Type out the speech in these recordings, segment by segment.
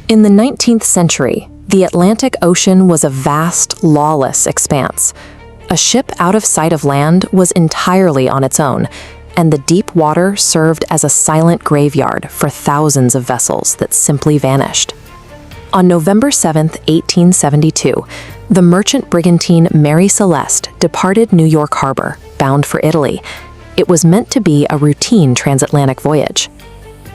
In the 19th century, the Atlantic Ocean was a vast, lawless expanse. A ship out of sight of land was entirely on its own, and the deep water served as a silent graveyard for thousands of vessels that simply vanished. On November 7, 1872, the merchant brigantine Mary Celeste departed New York Harbor, bound for Italy. It was meant to be a routine transatlantic voyage.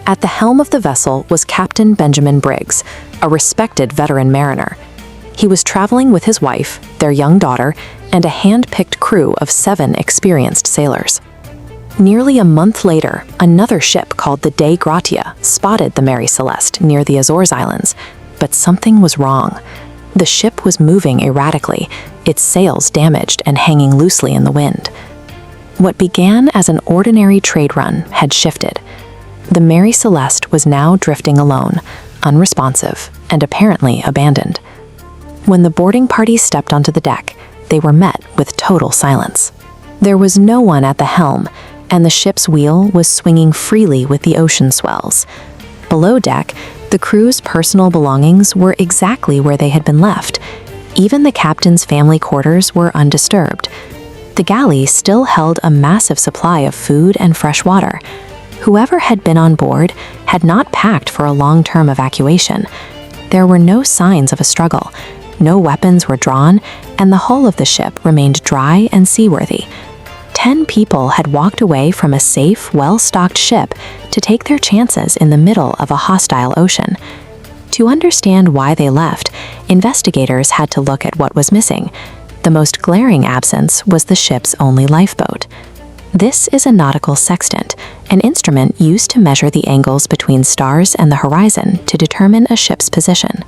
At the helm of the vessel was Captain Benjamin Briggs, a respected veteran mariner. He was traveling with his wife, their young daughter, and a hand-picked crew of 7 experienced sailors. Nearly a month later, another ship called the Dei Gratia spotted the Mary Celeste near the Azores Islands, but something was wrong. The ship was moving erratically, its sails damaged and hanging loosely in the wind. What began as an ordinary trade run had shifted. The Mary Celeste was now drifting alone, unresponsive, and apparently abandoned. When the boarding party stepped onto the deck, they were met with total silence. There was no one at the helm, and the ship's wheel was swinging freely with the ocean swells. Below deck, the crew's personal belongings were exactly where they had been left. Even the captain's family quarters were undisturbed. The galley still held a massive supply of food and fresh water. Whoever had been on board had not packed for a long-term evacuation. There were no signs of a struggle. No weapons were drawn, and the hull of the ship remained dry and seaworthy. 10 people had walked away from a safe, well-stocked ship to take their chances in the middle of a hostile ocean. To understand why they left, investigators had to look at what was missing. The most glaring absence was the ship's only lifeboat. This is a nautical sextant, an instrument used to measure the angles between stars and the horizon to determine a ship's position.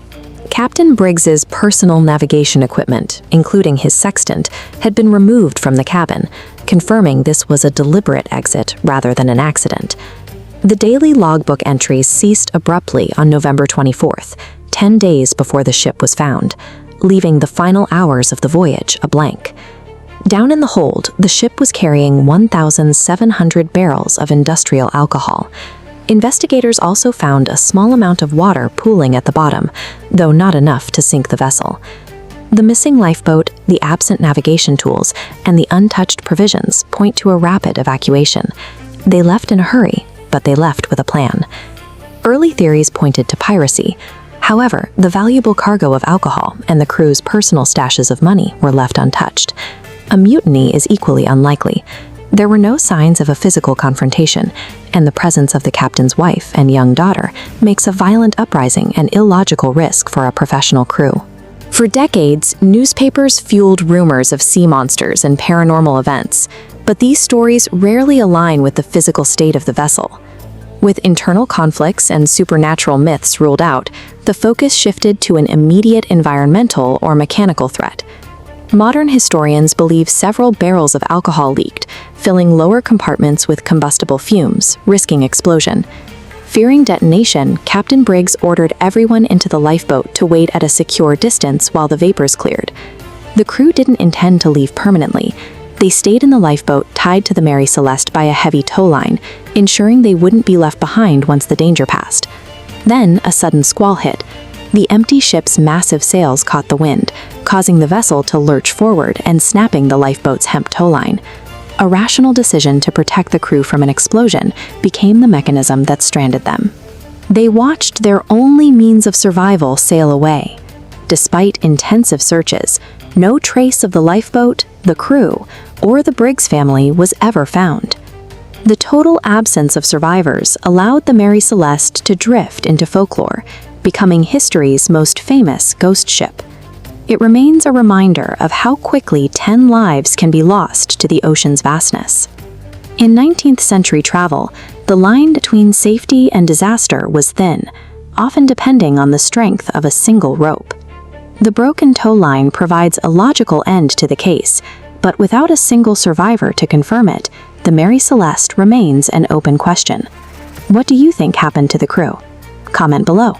Captain Briggs's personal navigation equipment, including his sextant, had been removed from the cabin, confirming this was a deliberate exit rather than an accident. The daily logbook entries ceased abruptly on November 24th, 10 days before the ship was found, leaving the final hours of the voyage a blank. Down in the hold, the ship was carrying 1,700 barrels of industrial alcohol. Investigators also found a small amount of water pooling at the bottom, though not enough to sink the vessel. The missing lifeboat, the absent navigation tools, and the untouched provisions point to a rapid evacuation. They left in a hurry, but they left with a plan. Early theories pointed to piracy. However, the valuable cargo of alcohol and the crew's personal stashes of money were left untouched. A mutiny is equally unlikely. There were no signs of a physical confrontation, and the presence of the captain's wife and young daughter makes a violent uprising an illogical risk for a professional crew. For decades, newspapers fueled rumors of sea monsters and paranormal events, but these stories rarely align with the physical state of the vessel. With internal conflicts and supernatural myths ruled out, the focus shifted to an immediate environmental or mechanical threat. Modern historians believe several barrels of alcohol leaked, filling lower compartments with combustible fumes, risking explosion. Fearing detonation, Captain Briggs ordered everyone into the lifeboat to wait at a secure distance while the vapors cleared. The crew didn't intend to leave permanently. They stayed in the lifeboat tied to the Mary Celeste by a heavy tow line, ensuring they wouldn't be left behind once the danger passed. Then a sudden squall hit. The empty ship's massive sails caught the wind, causing the vessel to lurch forward and snapping the lifeboat's hemp tow line. A rational decision to protect the crew from an explosion became the mechanism that stranded them. They watched their only means of survival sail away. Despite intensive searches, no trace of the lifeboat, the crew, or the Briggs family was ever found. The total absence of survivors allowed the Mary Celeste to drift into folklore, becoming history's most famous ghost ship. It remains a reminder of how quickly 10 lives can be lost to the ocean's vastness. In 19th century travel, the line between safety and disaster was thin, often depending on the strength of a single rope. The broken tow line provides a logical end to the case, but without a single survivor to confirm it, the Mary Celeste remains an open question. What do you think happened to the crew? Comment below.